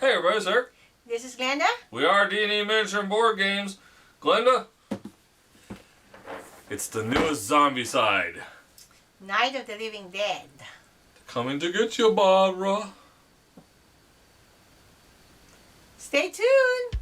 Hey everybody, it's Eric. This is Glenda. We are D&D Miniature and Board Games. Glenda, it's the newest Zombicide. Night of the Living Dead. Coming to get you, Barbara. Stay tuned.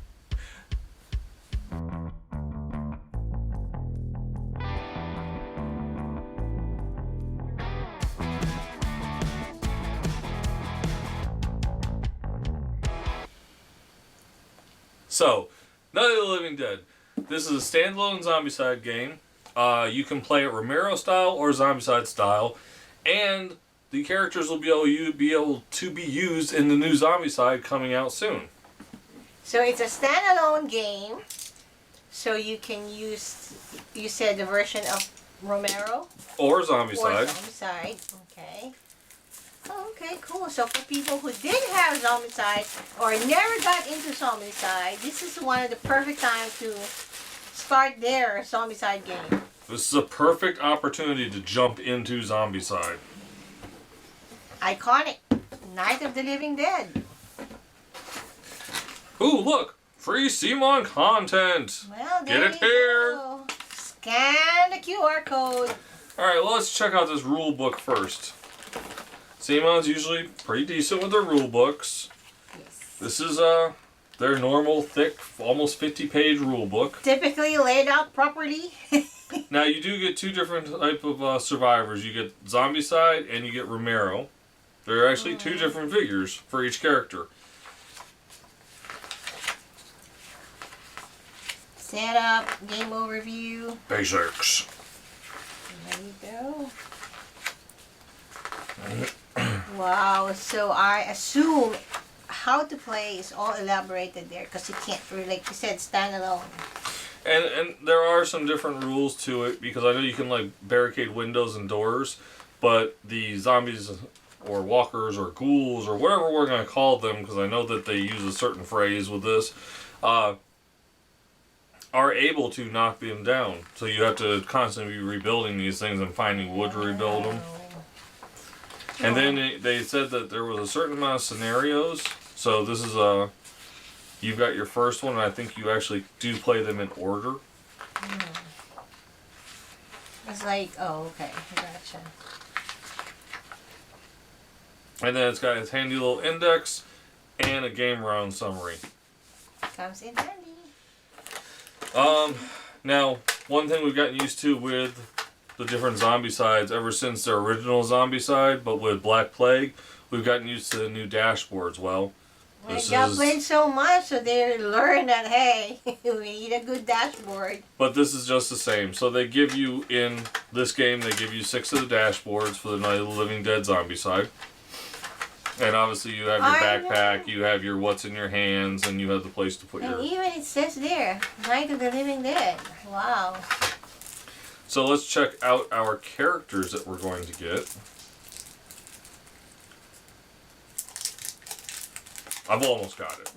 So, Night of the Living Dead. This is a standalone Zombicide game. You can play it Romero style or Zombicide style, and the characters will be able to be used in the new Zombicide coming out soon. So it's a standalone game. So you can use, you said the version of Romero? Or Zombicide. Or Zombicide, okay. Oh, okay, cool. So for people who did have Zombicide or never got into Zombicide, this is one of the perfect time to start their Zombicide game. This is a perfect opportunity to jump into Zombicide. Iconic. Night of the Living Dead. Ooh, look! Free CMON content! Well, Get there it you here! go. Scan the QR code. Alright, well, let's check out this rule book first. CMON's usually pretty decent with their rule books. Yes. This is their normal, thick, almost 50-page rule book. Typically laid out properly. Now, you do get two different type of survivors. You get Zombicide and you get Romero. There are actually two different figures for each character. Setup, game overview. Basics. There you go. Wow, so I assume how to play is all elaborated there because you can't really, like you said, stand alone. And there are some different rules to it because I know you can like barricade windows and doors, but the zombies or walkers or ghouls or whatever we're going to call them, because I know that they use a certain phrase with this, are able to knock them down. So you have to constantly be rebuilding these things and finding wood to rebuild them. And then they said that there was a certain amount of scenarios. So this is you've got your first one, and I think you actually do play them in order. It's like, oh, okay, gotcha. And then it's got its handy little index and a game round summary. Comes in handy. Now, one thing we've gotten used to with the different Zombicides ever since their original Zombicide, but with Black Plague, we've gotten used to the new dashboards. Well, They got played so much, so they learned that, hey, we need a good dashboard. But this is just the same. So they give you, in this game, they give you 6 of the dashboards for the Night of the Living Dead Zombicide. And obviously you have your backpack, you have your what's in your hands, and you have the place to put your... And even it says there, Night of the Living Dead. Wow. So let's check out our characters that we're going to get. I've almost got it.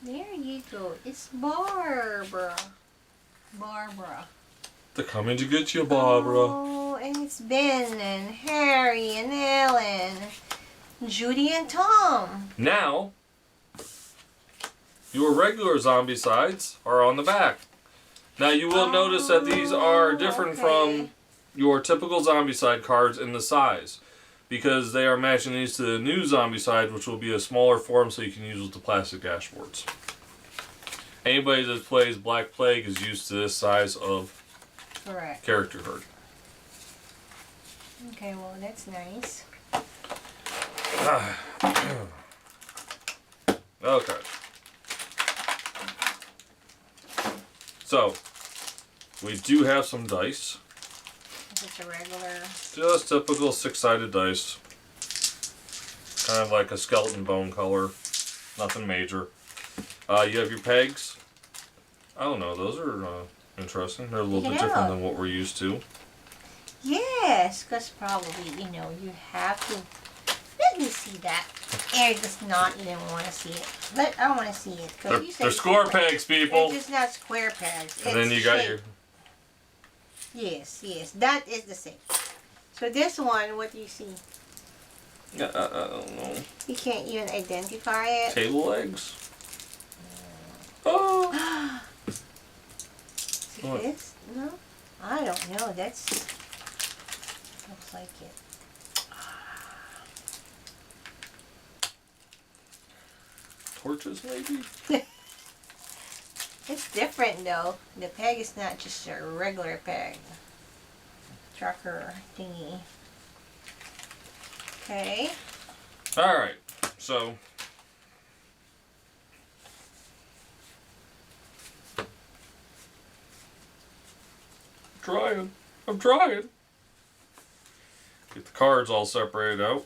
There you go. It's Barbara. Barbara. They're coming to get you, Barbara. Oh, and it's Ben and Harry and Ellen, Judy and Tom. Now, your regular Zombicides are on the back. Now you will notice that these are different from your typical Zombicide cards in the size, because they are matching these to the new Zombicide, which will be a smaller form so you can use with the plastic dashboards. Anybody that plays Black Plague is used to this size of character card. Okay, well that's nice. Okay. So, we do have some dice. Just a regular... Just typical 6-sided dice. Kind of like a skeleton bone color. Nothing major. You have your pegs. I don't know, those are interesting. They're a little bit different than what we're used to. Yes, because probably, you know, you have to... Let me see that. Eric does not even want to see it. But I want to see it. They're square pegs, people. They're just not square pegs. And then you got your... Yes, yes, that is the same. So this one, what do you see? I don't know. You can't even identify it. Table legs? Oh! See What? this? No? I don't know. That's... looks like it. Torches, maybe? It's different though. The peg is not just a regular peg. Trucker thingy. Okay. Alright, so... I'm trying. Get the cards all separated out.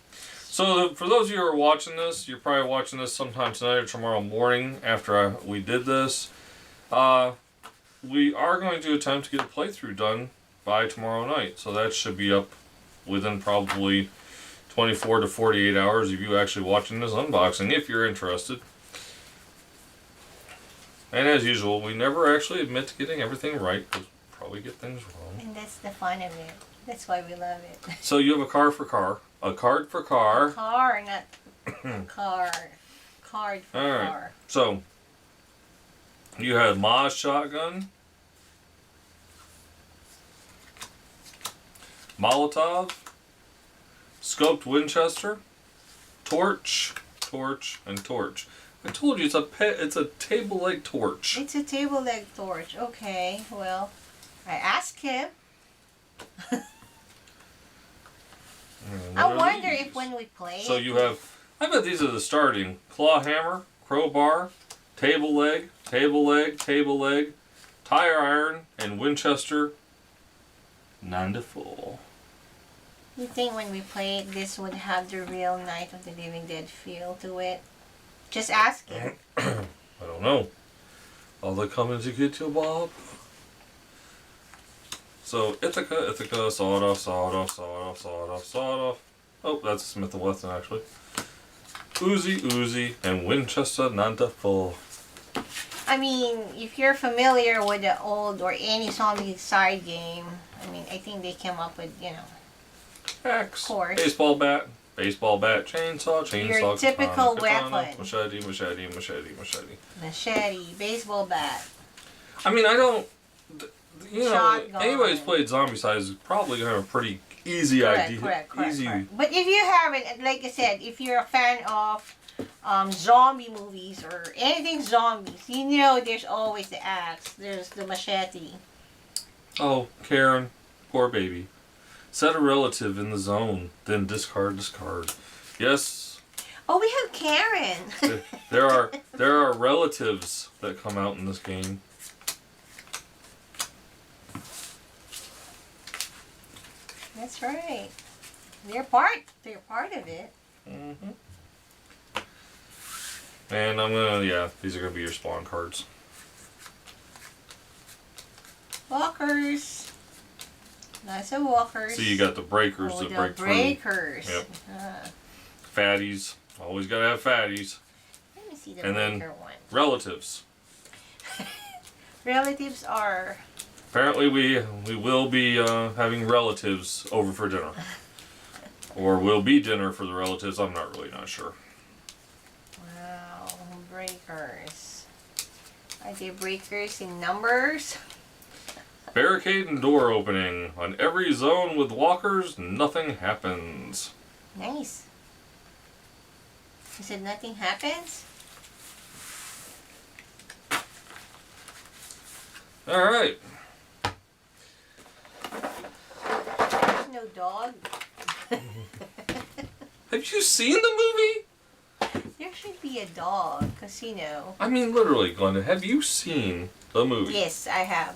So for those of you who are watching this, you're probably watching this sometime tonight or tomorrow morning after we did this. We are going to attempt to get a playthrough done by tomorrow night. So that should be up within probably 24 to 48 hours of you actually watching this unboxing, if you're interested. And as usual, we never actually admit to getting everything right, because we probably get things wrong. And that's the fun of it. That's why we love it. So you have a card for car. A card for car. Car, not car. Card for Alright. car. So, you have Ma's shotgun. Molotov. Scoped Winchester. Torch. Torch. And torch. I told you it's a table leg torch. It's a table leg torch. Okay, well, I asked him. I wonder if when we play. So you have, I bet these are the starting. Claw hammer, crowbar, table leg, table leg, table leg, tire iron, and Winchester. 9 to 4. You think when we play it, this would have the real Night of the Living Dead feel to it? Just ask him. I don't know. Are they coming to get you, Bob? So, Ithaca, sawed off. Oh, that's a Smith & Wesson, actually. Uzi, and Winchester 9 to 4. I mean, if you're familiar with the old or any Zombicide game, I mean, I think they came up with, Axe. Of course. Baseball bat, chainsaw, Your typical katana, weapon. Machete. Machete, baseball bat. I mean, I don't... Shotgun. Anybody who's played Zombicide is probably going to have a pretty easy idea. Correct. Easy. But if you haven't, like I said, if you're a fan of zombie movies or anything zombies, there's always the axe, there's the machete. Oh, Karen, poor baby. Set a relative in the zone, then discard. Yes. Oh, we have Karen. there are relatives that come out in this game. That's right. They're part of it. Mm-hmm. And these are gonna be your spawn cards. Walkers. Lots of walkers. So you got the breakers that break through. Breakers. Yep. Fatties. Always gotta have fatties. Let me see the And breaker then one. relatives. Relatives are... Apparently we will be having relatives over for dinner. Or will be dinner for the relatives. I'm not sure. Wow, breakers. Are they breakers in numbers? Barricade and door opening. On every zone with walkers, nothing happens. Nice. You said nothing happens? Alright. There's no dog. Have you seen the movie? There should be a dog, Casino. I mean, literally, Glenda, have you seen the movie? Yes, I have.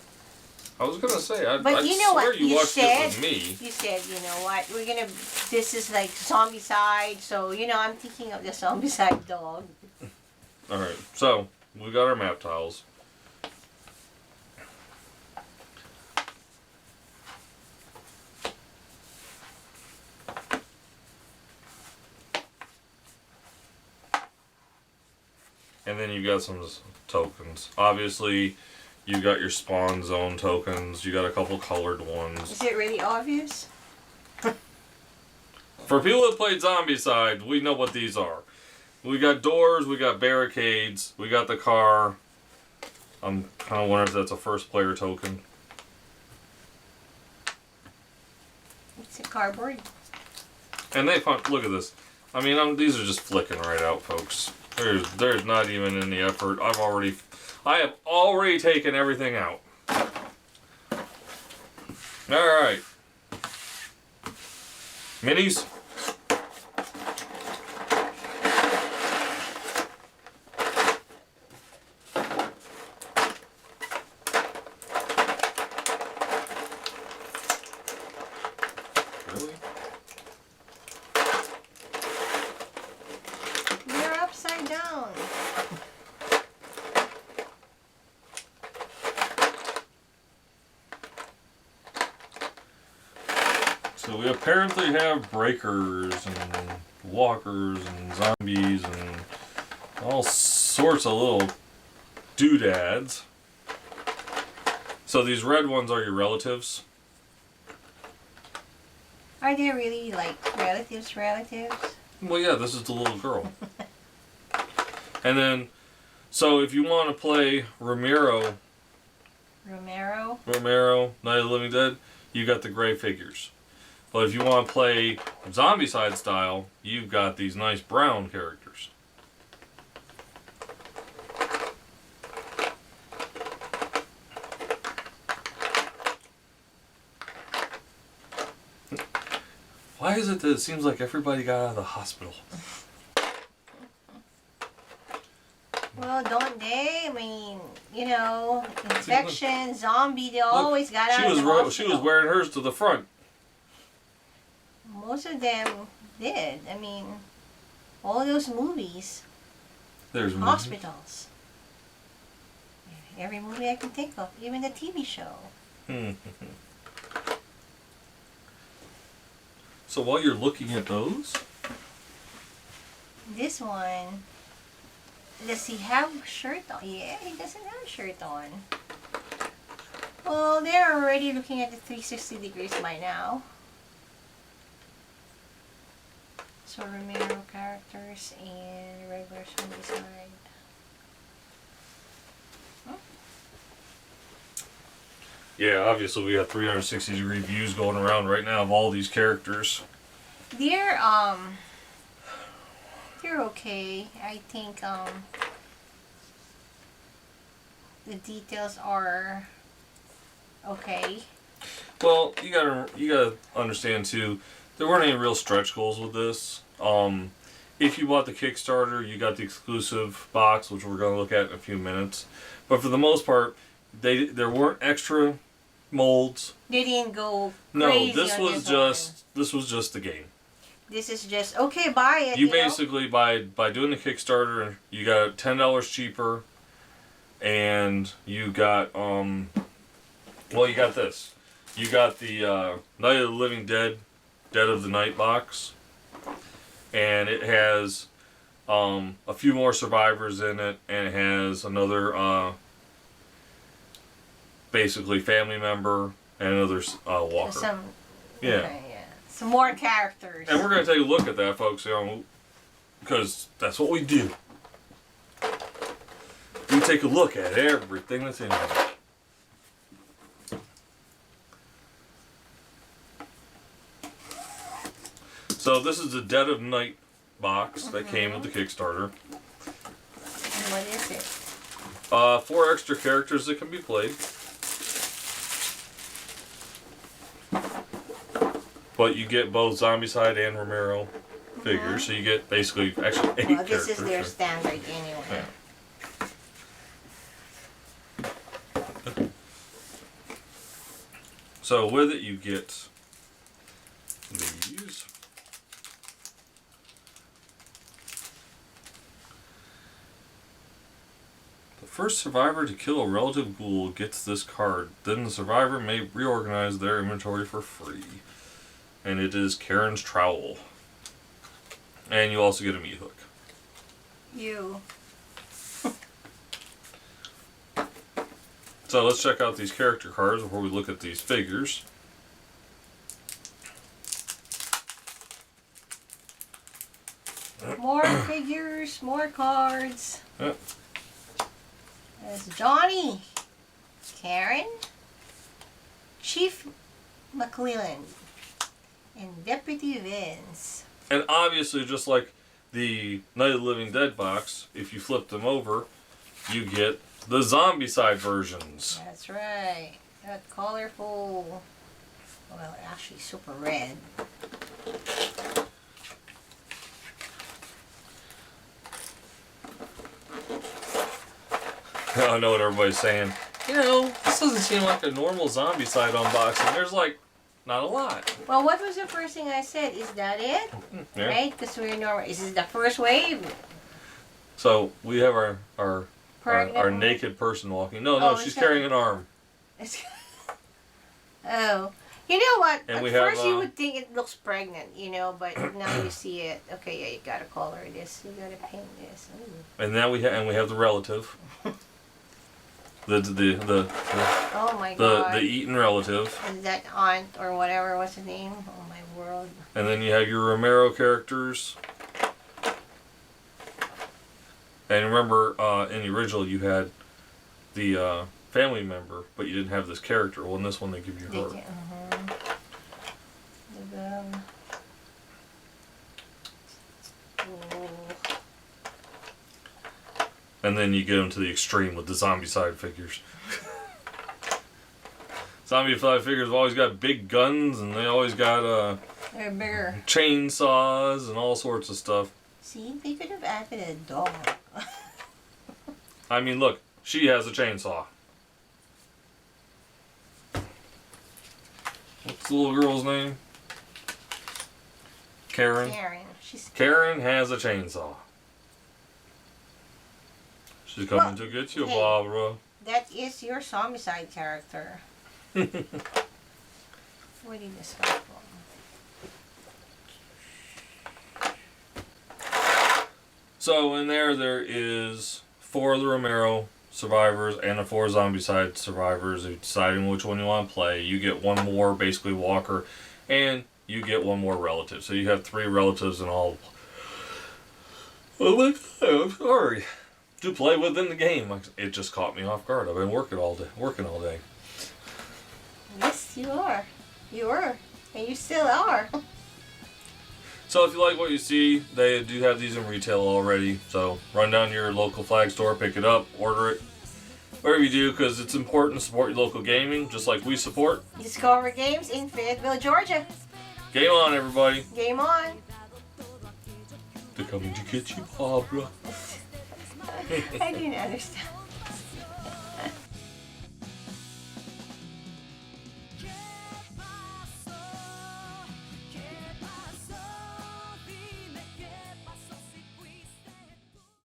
I was gonna say, I But you know swear what? you watched it with me. You said, you know what? This is like Zombicide, so, I'm thinking of the Zombicide dog. Alright, so, we got our map tiles. And then you got some tokens. Obviously, You got your spawn zone tokens. You got a couple colored ones. Is it really obvious? For people that played Zombicide, we know what these are. We got doors, we got barricades, we got the car. I'm kind of wondering if that's a first player token. It's a cardboard. And they look at this. I mean, these are just flicking right out, folks. There's not even any effort. I have already taken everything out. All right. Minis. Really? You're upside down. So we apparently have breakers and walkers and zombies and all sorts of little doodads. So these red ones are your relatives. Are they really like relatives? Well, yeah, this is the little girl. And then, so if you want to play Romero, Night of the Living Dead, you got the gray figures. But if you want to play Zombicide style, you've got these nice brown characters. Why is it that it seems like everybody got out of the hospital? Well, don't they? I mean, you know, infection, zombie, they always got out of the hospital. She was wearing hers to the front. Most of them did. I mean, all those movies. There's hospitals. Every movie I can think of, even the TV show. So while you're looking at those, this one, does he have a shirt on? Yeah, he doesn't have a shirt on. Well, they're already looking at the 360 degrees by now. So Romero characters and regular Zombicide. yeah, obviously we got 360 degree views going around right now of all these characters. They're okay. I think the details are okay. Well, you gotta understand too, there weren't any real stretch goals with this. If you bought the Kickstarter, you got the exclusive box, which we're gonna look at in a few minutes. But for the most part, there weren't extra molds. They didn't go No, crazy this on was just the game. This is just okay. Buy it. You basically by doing the Kickstarter, you got $10 cheaper, and you got well, you got this. You got the Night of the Living Dead, Dead of the Night box, and it has a few more survivors in it, and it has another basically family member and another walker. Yeah. Okay, yeah. Some more characters. And we're going to take a look at that, folks, because that's what we do. We take a look at everything that's in there. So this is the Dead of Night box that came with the Kickstarter. And what is it? 4 extra characters that can be played. But you get both Zombicide and Romero figures, so you get basically actually 8 Well, characters. this is their standard anyway. Yeah. So with it you get these. The first survivor to kill a relative ghoul gets this card. Then the survivor may reorganize their inventory for free. And it is Karen's Trowel. And you also get a meat hook. So let's check out these character cards before we look at these figures. More figures, more cards. Yep. There's Johnny, Karen, Chief McClellan, and Deputy Vince. And obviously, just like the Night of the Living Dead box, if you flip them over, you get the Zombicide versions. That's right. That colorful. Well, actually, super red. I know what everybody's saying. You know, this doesn't seem like a normal Zombicide unboxing. There's like not a lot. Well, what was the first thing I said? Is that it? Yeah. Right? Because we're normal. Is this the first wave? So we have our Pregnant? naked person walking. No, Oh, she's is that- carrying an arm. Oh. You know what? And At we have, first you would think it looks pregnant, you know, but now you see it. Okay, yeah, you gotta color this. You gotta paint this. Ooh. And now we have the relative. the Oh my god. the Eaton relative. Is that aunt or whatever? What's the name? Oh my world. And then you have your Romero characters. And remember, in the original you had the family member, but you didn't have this character. Well, in this one they give you her. And then you get them to the extreme with the Zombicide figures. Zombicide figures have always got big guns, and they always got They're bigger. chainsaws and all sorts of stuff. See, they could have added a dog. I mean, look, she has a chainsaw. What's the little girl's name? Karen. Karen has a chainsaw. She's coming to get you, hey. Barbara. That is your Zombicide character. Where did this come from? So in there is 4 of the Romero survivors and the 4 Zombicide survivors. If you're deciding which one you want to play, you get one more, basically Walker, and you get one more relative. So you have 3 relatives in all. Oh my God, I'm sorry. To play within the game. It just caught me off guard. I've been working all day. Yes, you are. You were. And you still are. So if you like what you see, they do have these in retail already. So run down to your local flag store, pick it up, order it. Whatever you do, because it's important to support your local gaming, just like we support. Discover Games in Fayetteville, Georgia. Game on, everybody. Game on. They're coming to get you, Barbara. I didn't understand.